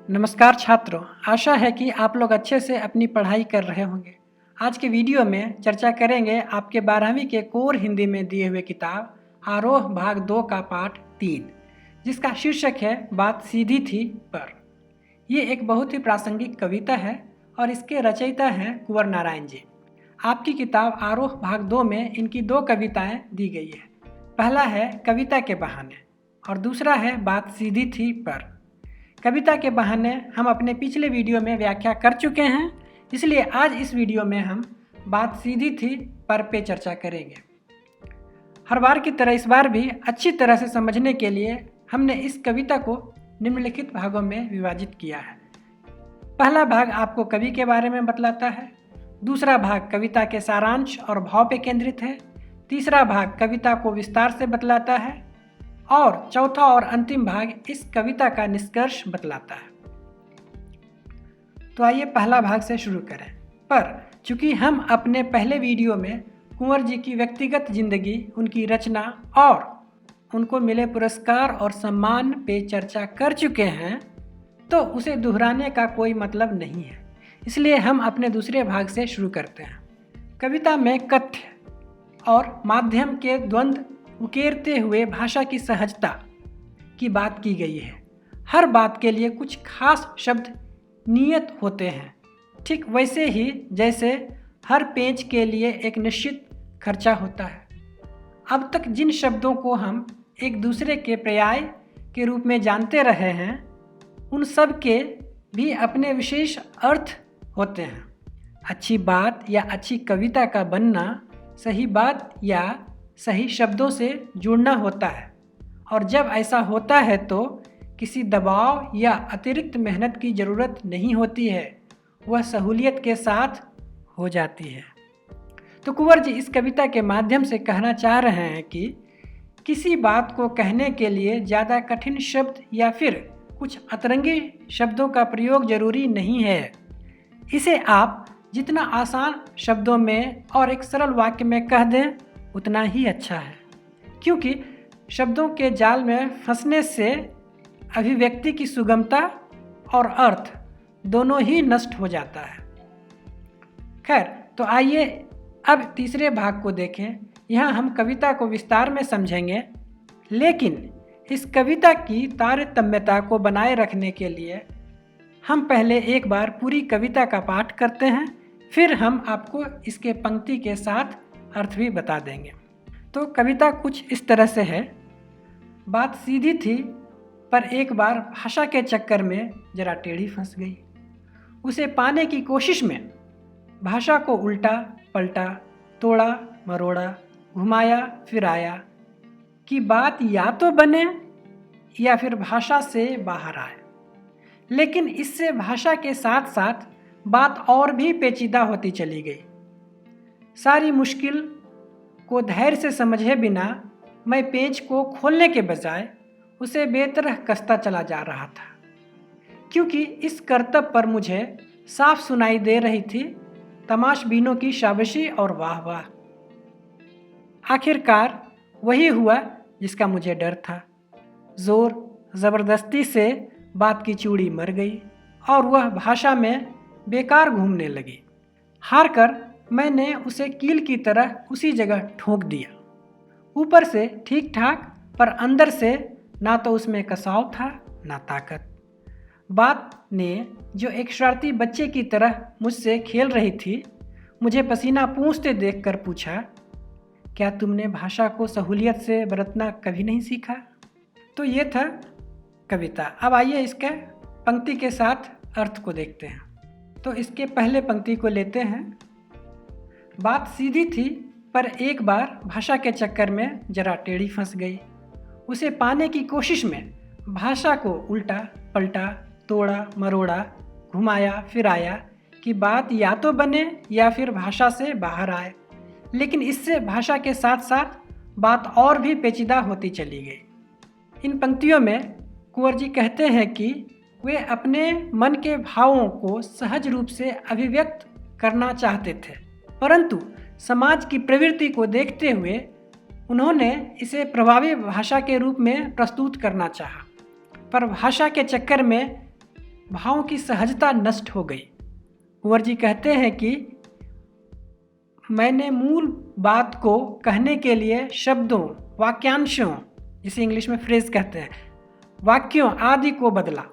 नमस्कार छात्रों, आशा है कि आप लोग अच्छे से अपनी पढ़ाई कर रहे होंगे। आज के वीडियो में चर्चा करेंगे आपके 12वीं के कोर हिंदी में दिए हुए किताब आरोह भाग 2 का पाठ 3, जिसका शीर्षक है बात सीधी थी पर। ये एक बहुत ही प्रासंगिक कविता है और इसके रचयिता हैं कुंवर नारायण जी। आपकी किताब आरोह भाग 2 में इनकी 2 कविताएं दी गई है। पहला है कविता के बहाने और दूसरा है बात सीधी थी पर। कविता के बहाने हम अपने पिछले वीडियो में व्याख्या कर चुके हैं, इसलिए आज इस वीडियो में हम बात सीधी थी पर पे चर्चा करेंगे। हर बार की तरह इस बार भी अच्छी तरह से समझने के लिए हमने इस कविता को निम्नलिखित भागों में विभाजित किया है। पहला भाग आपको कवि के बारे में बतलाता है, दूसरा भाग कविता के सारांश और भाव पे केंद्रित है, तीसरा भाग कविता को विस्तार से बतलाता है और चौथा और अंतिम भाग इस कविता का निष्कर्ष बतलाता है। तो आइए पहला भाग से शुरू करें। पर चूंकि हम अपने पहले वीडियो में कुंवर जी की व्यक्तिगत जिंदगी, उनकी रचना और उनको मिले पुरस्कार और सम्मान पे चर्चा कर चुके हैं, तो उसे दोहराने का कोई मतलब नहीं है। इसलिए हम अपने दूसरे भाग से शुरू करते हैं। कविता में कथ्य और माध्यम के द्वंद्व उकेरते हुए भाषा की सहजता की बात की गई है। हर बात के लिए कुछ खास शब्द नियत होते हैं, ठीक वैसे ही जैसे हर पेंच के लिए एक निश्चित खर्चा होता है। अब तक जिन शब्दों को हम एक दूसरे के पर्याय के रूप में जानते रहे हैं, उन सब के भी अपने विशेष अर्थ होते हैं। अच्छी बात या अच्छी कविता का बनना सही बात या सही शब्दों से जुड़ना होता है, और जब ऐसा होता है तो किसी दबाव या अतिरिक्त मेहनत की ज़रूरत नहीं होती है, वह सहूलियत के साथ हो जाती है। तो कुंवर जी इस कविता के माध्यम से कहना चाह रहे हैं कि किसी बात को कहने के लिए ज़्यादा कठिन शब्द या फिर कुछ अतरंगी शब्दों का प्रयोग जरूरी नहीं है। इसे आप जितना आसान शब्दों में और एक सरल वाक्य में कह दें उतना ही अच्छा है, क्योंकि शब्दों के जाल में फंसने से अभिव्यक्ति की सुगमता और अर्थ दोनों ही नष्ट हो जाता है। खैर, तो आइए अब तीसरे भाग को देखें। यहाँ हम कविता को विस्तार में समझेंगे, लेकिन इस कविता की तारतम्यता को बनाए रखने के लिए हम पहले एक बार पूरी कविता का पाठ करते हैं, फिर हम आपको इसके पंक्ति के साथ अर्थ भी बता देंगे। तो कविता कुछ इस तरह से है। बात सीधी थी पर एक बार भाषा के चक्कर में जरा टेढ़ी फंस गई। उसे पाने की कोशिश में भाषा को उल्टा पलटा, तोड़ा मरोड़ा, घुमाया फिराया कि बात या तो बने या फिर भाषा से बाहर आए। लेकिन इससे भाषा के साथ साथ बात और भी पेचीदा होती चली गई। सारी मुश्किल को धैर्य से समझे बिना मैं पेंच को खोलने के बजाय उसे बेतरह कसता चला जा रहा था, क्योंकि इस करतब पर मुझे साफ सुनाई दे रही थी तमाशबीनों की शाबाशी और वाह वाह। आखिरकार वही हुआ जिसका मुझे डर था। जोर ज़बरदस्ती से बात की चूड़ी मर गई और वह भाषा में बेकार घूमने लगी। हार कर मैंने उसे कील की तरह उसी जगह ठोक दिया। ऊपर से ठीक ठाक, पर अंदर से ना तो उसमें कसाव था ना ताकत। बात ने जो एक शरारती बच्चे की तरह मुझसे खेल रही थी, मुझे पसीना पूंछते देखकर पूछा, क्या तुमने भाषा को सहूलियत से बरतना कभी नहीं सीखा? तो ये था कविता। अब आइए इसके पंक्ति के साथ अर्थ को देखते हैं। तो इसके पहले पंक्ति को लेते हैं। बात सीधी थी पर एक बार भाषा के चक्कर में जरा टेढ़ी फंस गई। उसे पाने की कोशिश में भाषा को उल्टा पलटा, तोड़ा मरोड़ा, घुमाया फिराया कि बात या तो बने या फिर भाषा से बाहर आए। लेकिन इससे भाषा के साथ साथ बात और भी पेचीदा होती चली गई। इन पंक्तियों में कुंवर जी कहते हैं कि वे अपने मन के भावों को सहज रूप से अभिव्यक्त करना चाहते थे, परंतु समाज की प्रवृत्ति को देखते हुए उन्होंने इसे प्रभावी भाषा के रूप में प्रस्तुत करना चाहा। पर भाषा के चक्कर में भावों की सहजता नष्ट हो गई। कुंवर जी कहते हैं कि मैंने मूल बात को कहने के लिए शब्दों, वाक्यांशों, जिसे इंग्लिश में फ्रेज कहते हैं, वाक्यों आदि को बदला,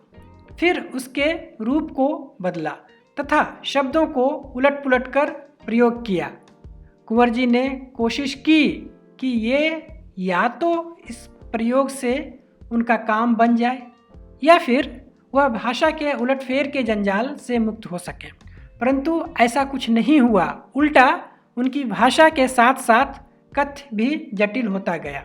फिर उसके रूप को बदला तथा शब्दों को उलट पुलट कर प्रयोग किया। कुंवर जी ने कोशिश की कि ये या तो इस प्रयोग से उनका काम बन जाए या फिर वह भाषा के उलटफेर के जंजाल से मुक्त हो सके, परंतु ऐसा कुछ नहीं हुआ। उल्टा उनकी भाषा के साथ साथ कथ्य भी जटिल होता गया।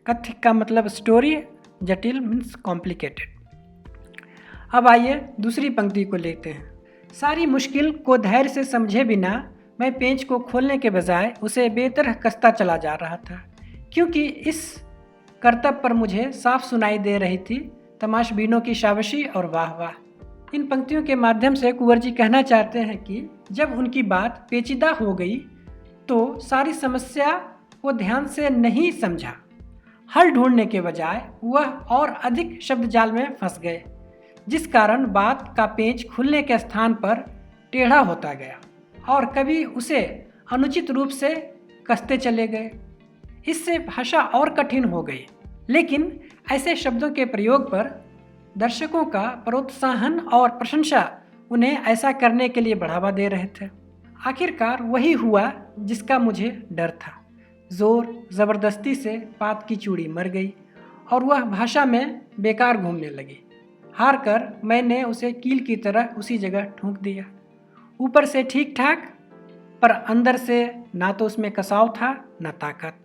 कथ्य का मतलब स्टोरी, जटिल मीन्स कॉम्प्लिकेटेड। अब आइए दूसरी पंक्ति को लेते हैं। सारी मुश्किल को धैर्य से समझे बिना मैं पेंच को खोलने के बजाय उसे बेतरह कसता चला जा रहा था, क्योंकि इस करतब पर मुझे साफ सुनाई दे रही थी तमाशबीनों की शाबाशी और वाह वाह। इन पंक्तियों के माध्यम से कुंवर जी कहना चाहते हैं कि जब उनकी बात पेचीदा हो गई तो सारी समस्या को ध्यान से नहीं समझा। हल ढूंढने के बजाय वह और अधिक शब्द जाल में फंस गए, जिस कारण बात का पेंच खुलने के स्थान पर टेढ़ा होता गया और कभी उसे अनुचित रूप से कसते चले गए। इससे भाषा और कठिन हो गई। लेकिन ऐसे शब्दों के प्रयोग पर दर्शकों का प्रोत्साहन और प्रशंसा उन्हें ऐसा करने के लिए बढ़ावा दे रहे थे। आखिरकार वही हुआ जिसका मुझे डर था। जोर ज़बरदस्ती से पात की चूड़ी मर गई और वह भाषा में बेकार घूमने लगी। हार कर मैंने उसे कील की तरह उसी जगह ठोंक दिया। ऊपर से ठीक ठाक, पर अंदर से ना तो उसमें कसाव था न ताकत।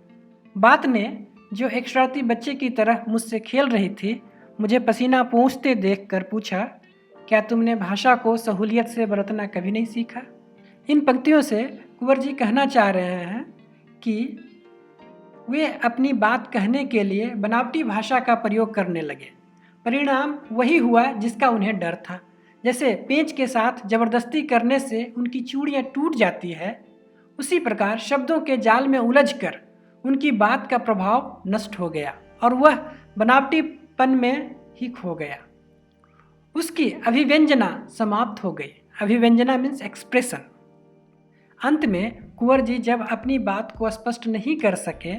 बात ने, जो एक शरारती बच्चे की तरह मुझसे खेल रही थी, मुझे पसीना पोंछते देखकर पूछा, क्या तुमने भाषा को सहूलियत से बरतना कभी नहीं सीखा? इन पंक्तियों से कुंवर जी कहना चाह रहे हैं कि वे अपनी बात कहने के लिए बनावटी भाषा का प्रयोग करने लगे। परिणाम वही हुआ जिसका उन्हें डर था। जैसे पेंच के साथ जबरदस्ती करने से उनकी चूड़ियाँ टूट जाती है, उसी प्रकार शब्दों के जाल में उलझकर उनकी बात का प्रभाव नष्ट हो गया और वह बनावटीपन में ही खो गया। उसकी अभिव्यंजना समाप्त हो गई। अभिव्यंजना मीन्स एक्सप्रेशन। अंत में कुंवर जी जब अपनी बात को स्पष्ट नहीं कर सके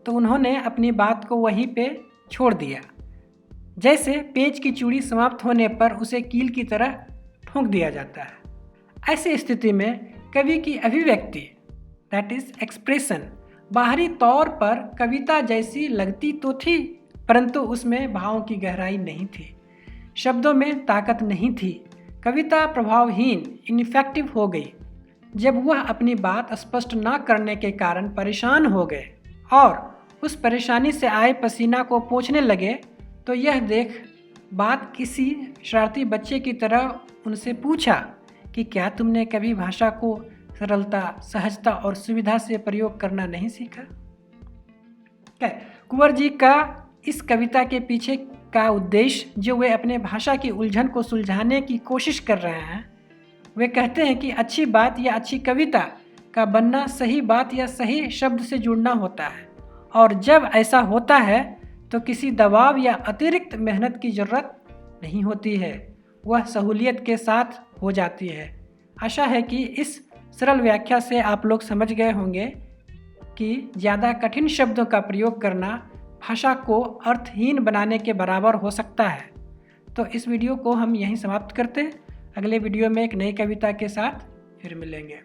तो उन्होंने अपनी बात को वहीं पे छोड़ दिया। जैसे पेंच की चूड़ी समाप्त होने पर उसे कील की तरह ठोंक दिया जाता है। ऐसी स्थिति में कवि की अभिव्यक्ति, दैट इज एक्सप्रेशन, बाहरी तौर पर कविता जैसी लगती तो थी, परंतु उसमें भावों की गहराई नहीं थी, शब्दों में ताकत नहीं थी। कविता प्रभावहीन, इनइफेक्टिव हो गई। जब वह अपनी बात स्पष्ट न करने के कारण परेशान हो गए और उस परेशानी से आए पसीना को पोंछने लगे, तो यह देख बात किसी शरारती बच्चे की तरह उनसे पूछा कि क्या तुमने कभी भाषा को सरलता, सहजता और सुविधा से प्रयोग करना नहीं सीखा? कुंवर जी का इस कविता के पीछे का उद्देश्य, जो वे अपने भाषा की उलझन को सुलझाने की कोशिश कर रहे हैं, वे कहते हैं कि अच्छी बात या अच्छी कविता का बनना सही बात या सही शब्द से जुड़ना होता है, और जब ऐसा होता है तो किसी दबाव या अतिरिक्त मेहनत की ज़रूरत नहीं होती है, वह सहूलियत के साथ हो जाती है। आशा है कि इस सरल व्याख्या से आप लोग समझ गए होंगे कि ज़्यादा कठिन शब्दों का प्रयोग करना भाषा को अर्थहीन बनाने के बराबर हो सकता है। तो इस वीडियो को हम यहीं समाप्त करते हैं। अगले वीडियो में एक नई कविता के साथ फिर मिलेंगे।